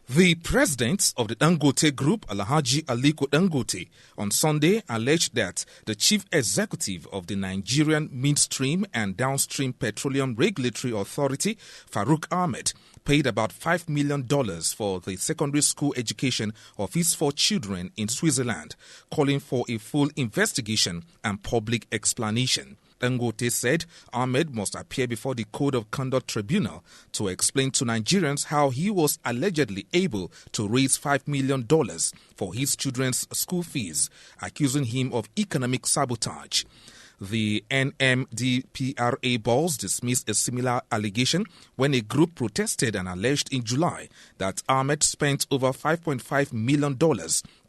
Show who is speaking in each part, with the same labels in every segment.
Speaker 1: The president of the Dangote Group, Alhaji Aliko Dangote, on Sunday alleged that the chief executive of the Nigerian Midstream and Downstream Petroleum Regulatory Authority, Farouk Ahmed, paid about $5 million for the secondary school education of his 4 children in Switzerland, calling for a full investigation and public explanation. Dangote said Ahmed must appear before the Code of Conduct Tribunal to explain to Nigerians how he was allegedly able to raise $5 million for his children's school fees, accusing him of economic sabotage. The NMDPRA boss dismissed a similar allegation when a group protested and alleged in July that Ahmed spent over $5.5 million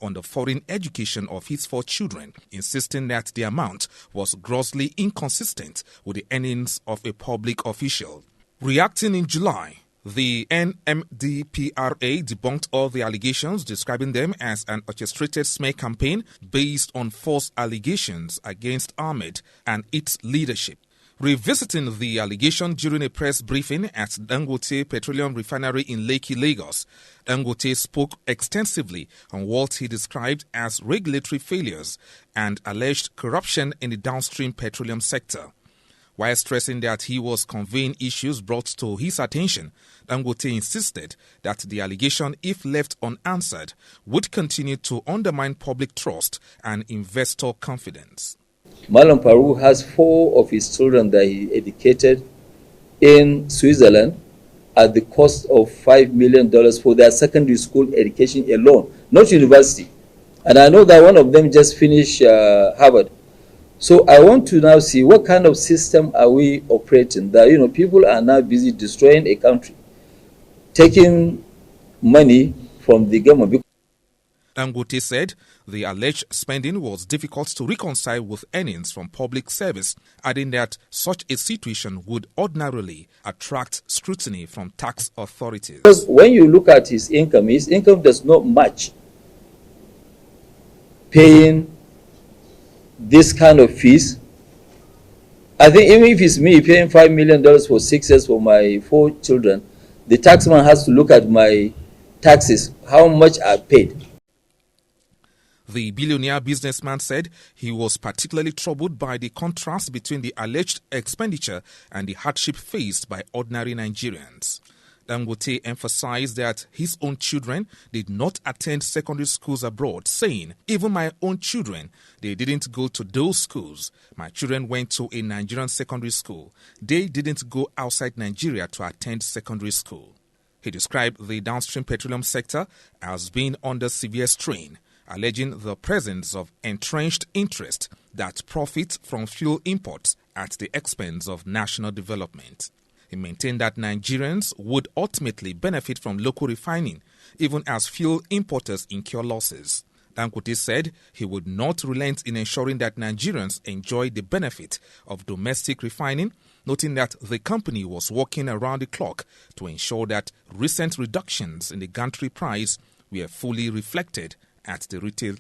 Speaker 1: on the foreign education of his 4 children, insisting that the amount was grossly inconsistent with the earnings of a public official. Reacting in July, the NMDPRA debunked all the allegations, describing them as an orchestrated smear campaign based on false allegations against Ahmed and its leadership. Revisiting the allegation during a press briefing at Dangote Petroleum Refinery in Lekki, Lagos, Dangote spoke extensively on what he described as regulatory failures and alleged corruption in the downstream petroleum sector. While stressing that he was conveying issues brought to his attention, Dangote insisted that the allegation, if left unanswered, would continue to undermine public trust and investor confidence.
Speaker 2: Malam Farouk has 4 of his children that he educated in Switzerland at the cost of $5 million for their secondary school education alone, not university. And I know that one of them just finished Harvard. So I want to now see what kind of system are we operating that, people are now busy destroying a country, taking money from the government.
Speaker 1: Dangote said the alleged spending was difficult to reconcile with earnings from public service, adding that such a situation would ordinarily attract scrutiny from tax authorities.
Speaker 2: Because when you look at his income does not match paying this kind of fees. I think even if it's me paying $5 million for 6 years for my 4 children, the taxman has to look at my taxes, how much I paid.
Speaker 1: The billionaire businessman said he was particularly troubled by the contrast between the alleged expenditure and the hardship faced by ordinary Nigerians. Dangote emphasized that his own children did not attend secondary schools abroad, saying, "Even my own children, they didn't go to those schools. My children went to a Nigerian secondary school. They didn't go outside Nigeria to attend secondary school." He described the downstream petroleum sector as being under severe strain, alleging the presence of entrenched interests that profit from fuel imports at the expense of national development. He maintained that Nigerians would ultimately benefit from local refining, even as fuel importers incur losses. Dangote said he would not relent in ensuring that Nigerians enjoy the benefit of domestic refining, noting that the company was working around the clock to ensure that recent reductions in the gantry price were fully reflected at the retail